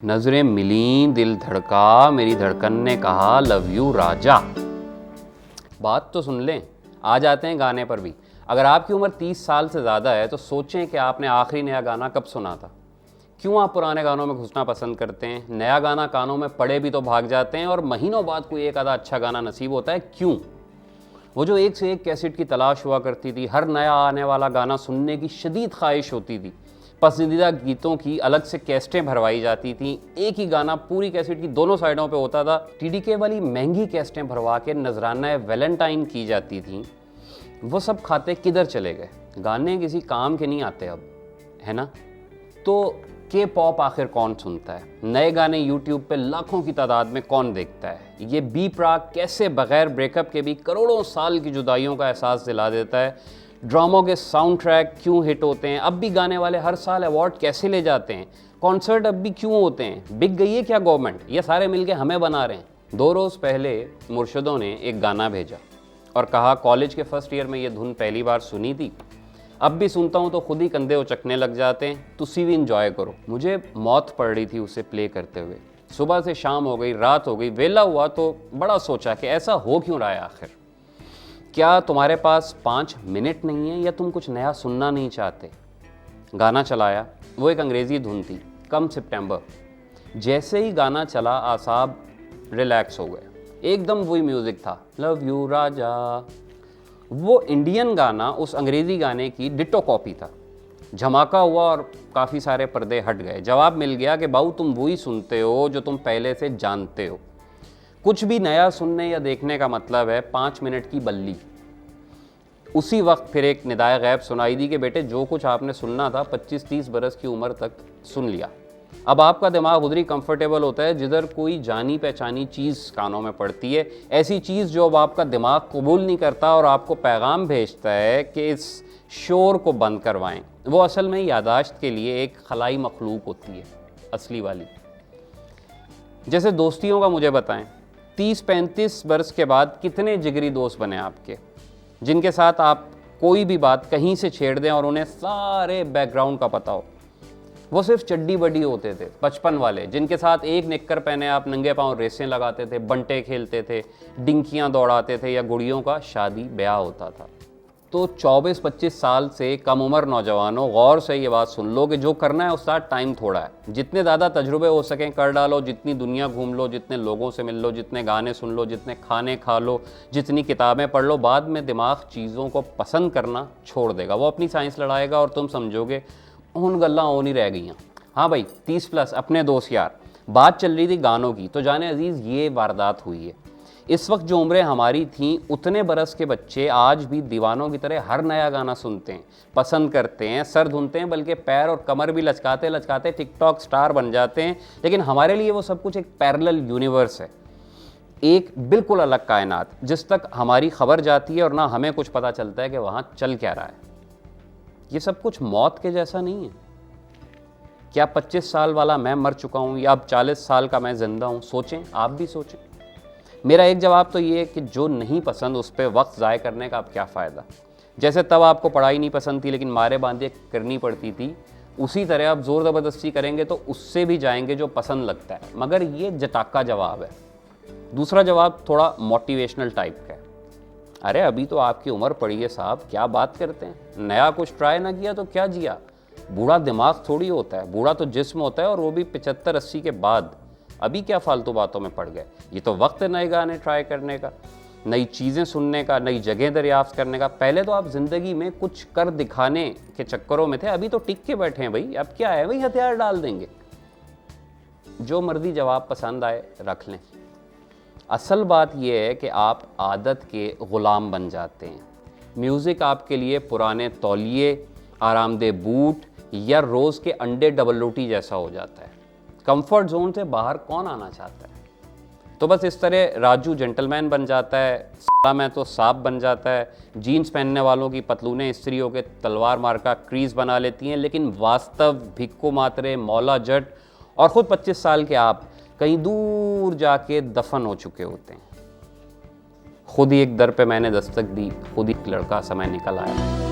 नजरें मिली, दिल धड़का, मेरी धड़कन ने कहा लव यू राजा। बात तो सुन लें, आ जाते हैं गाने पर भी। अगर आपकी उम्र 30 साल से ज़्यादा है तो सोचें कि आपने आखिरी नया गाना कब सुना था। क्यों आप पुराने गानों में घुसना पसंद करते हैं? नया गाना कानों में पड़े भी तो भाग जाते हैं और महीनों बाद कोई एक आधा अच्छा गाना नसीब होता है। क्यों? वो जो एक से एक कैसेट की तलाश हुआ करती थी, हर नया आने वाला गाना सुनने की शदीद ख्वाहिश होती थी, पसंदीदा गीतों की अलग से कैसेटें भरवाई जाती थी, एक ही गाना पूरी कैसेट की दोनों साइडों पे होता था, टीडीके वाली महंगी कैसेटें भरवा के नजराना वैलेंटाइन की जाती थी। वो सब खाते किधर चले गए? गाने किसी काम के नहीं आते अब, है ना? तो के पॉप आखिर कौन सुनता है? नए गाने यूट्यूब पे लाखों की तादाद में कौन देखता है? ये बी प्राक कैसे बगैर ब्रेकअप के भी करोड़ों साल की जुदाइयों का एहसास दिला देता है? ड्रामों के साउंड ट्रैक क्यों हिट होते हैं? अब भी गाने वाले हर साल अवार्ड कैसे ले जाते हैं? कॉन्सर्ट अब भी क्यों होते हैं? बिक गई है क्या गवर्नमेंट? ये सारे मिलके हमें बना रहे हैं। 2 रोज़ पहले मुर्शिदों ने एक गाना भेजा और कहा कॉलेज के फर्स्ट ईयर में ये धुन पहली बार सुनी थी, अब भी सुनता हूँ तो खुद ही कंधे उचकने लग जाते हैं, तुसी भी इंजॉय करो। मुझे मौत पड़ रही थी उसे प्ले करते हुए। सुबह से शाम हो गई, रात हो गई, वेला हुआ तो बड़ा सोचा कि ऐसा हो क्यों रहा है आखिर। क्या तुम्हारे पास 5 मिनट नहीं है या तुम कुछ नया सुनना नहीं चाहते? गाना चलाया, वो एक अंग्रेज़ी धुन थी, कम सितंबर। जैसे ही गाना चला आसाब रिलैक्स हो गए, एकदम वही म्यूज़िक था, लव यू राजा। वो इंडियन गाना उस अंग्रेज़ी गाने की डिट्टो कॉपी था। झमाका हुआ और काफ़ी सारे पर्दे हट गए। जवाब मिल गया कि बाऊ तुम वही सुनते हो जो तुम पहले से जानते हो। कुछ भी नया सुनने या देखने का मतलब है 5 मिनट की बल्ली। उसी वक्त फिर एक निदाए गैब सुनाई दी कि बेटे जो कुछ आपने सुनना था 25-30 बरस की उम्र तक सुन लिया। अब आपका दिमाग उधर ही कंफर्टेबल होता है जिधर कोई जानी पहचानी चीज़ कानों में पड़ती है, ऐसी चीज़ जो अब आपका दिमाग कबूल नहीं करता और आपको पैगाम भेजता है कि इस शोर को बंद करवाएं। वो असल में यादाश्त के लिए एक खलाई मखलूक होती है, असली वाली। जैसे दोस्तियों का मुझे बताएं, 30-35 बरस के बाद कितने जिगरी दोस्त बने आपके, जिनके साथ आप कोई भी बात कहीं से छेड़ दें और उन्हें सारे बैकग्राउंड का पता हो। वो सिर्फ चड्डी बड्डी होते थे, बचपन वाले, जिनके साथ एक निक्कर पहने आप नंगे पांव रेसें लगाते थे, बंटे खेलते थे, डिंकियां दौड़ाते थे या गुड़ियों का शादी ब्याह होता था। तो 24-25 साल से कम उम्र नौजवानों, गौर से ये बात सुन लो कि जो करना है उसका टाइम थोड़ा है। जितने ज़्यादा तजुर्बे हो सकें कर डालो, जितनी दुनिया घूम लो, जितने लोगों से मिल लो, जितने गाने सुन लो, जितने खाने खा लो, जितनी किताबें पढ़ लो, बाद में दिमाग चीज़ों को पसंद करना छोड़ देगा। वो अपनी साइंस लड़ाएगा और तुम समझोगे उन गल्ला हो नहीं रह गई। हाँ भाई, 30 प्लस अपने दोस्त यार, बात चल रही थी गानों की, तो जाने अजीज़ ये वारदात हुई है। इस वक्त जो उम्रें हमारी थीं, उतने बरस के बच्चे आज भी दीवानों की तरह हर नया गाना सुनते हैं, पसंद करते हैं, सर धुनते हैं, बल्कि पैर और कमर भी लचकाते लचकाते टिकटॉक स्टार बन जाते हैं। लेकिन हमारे लिए वो सब कुछ एक पैरेलल यूनिवर्स है, एक बिल्कुल अलग कायनात, जिस तक हमारी खबर जाती है और ना हमें कुछ पता चलता है कि वहाँ चल क्या रहा है। ये सब कुछ मौत के जैसा नहीं है। क्या 25 साल वाला मैं मर चुका हूँ या अब 40 साल का मैं ज़िंदा हूँ? सोचें, आप भी सोचें। मेरा एक जवाब तो ये है कि जो नहीं पसंद उस पर वक्त ज़ाय करने का अब क्या फ़ायदा। जैसे तब आपको पढ़ाई नहीं पसंद थी लेकिन मारे बांधे करनी पड़ती थी, उसी तरह आप ज़ोर ज़बरदस्ती करेंगे तो उससे भी जाएंगे जो पसंद लगता है। मगर ये जटाका जवाब है। दूसरा जवाब थोड़ा मोटिवेशनल टाइप का है। अरे अभी तो आपकी उम्र पड़ी है साहब, क्या बात करते हैं? नया कुछ ट्राई ना किया तो क्या जिया? बूढ़ा दिमाग थोड़ी होता है, बूढ़ा तो जिस्म होता है, और वो भी 75-80 के बाद। अभी क्या फालतू बातों में पड़ गए? ये तो वक्त है नए गाने ट्राई करने का, नई चीज़ें सुनने का, नई जगह दरियाफ्त करने का। पहले तो आप ज़िंदगी में कुछ कर दिखाने के चक्करों में थे, अभी तो टिक के बैठे हैं भाई। अब क्या है, वही हथियार डाल देंगे। जो मर्जी जवाब पसंद आए रख लें। असल बात यह है कि आप आदत के ग़ुलाम बन जाते हैं। म्यूज़िक आपके लिए पुराने तौलिए, आरामदेह बूट या रोज़ के अंडे डबल रोटी जैसा हो जाता है। कंफर्ट जोन से बाहर कौन आना चाहता है? तो बस इस तरह राजू जेंटलमैन बन जाता है, साला मैं तो सांप बन जाता है। जीन्स पहनने वालों की पतलूनें स्त्रियों के तलवार मार का क्रीज बना लेती हैं, लेकिन वास्तव भिक्को मात्रे, मौला जट और ख़ुद 25 साल के आप कहीं दूर जाके दफन हो चुके होते हैं। खुद ही एक दर पे मैंने दस्तक दी, खुद ही एक लड़का समय निकल आया।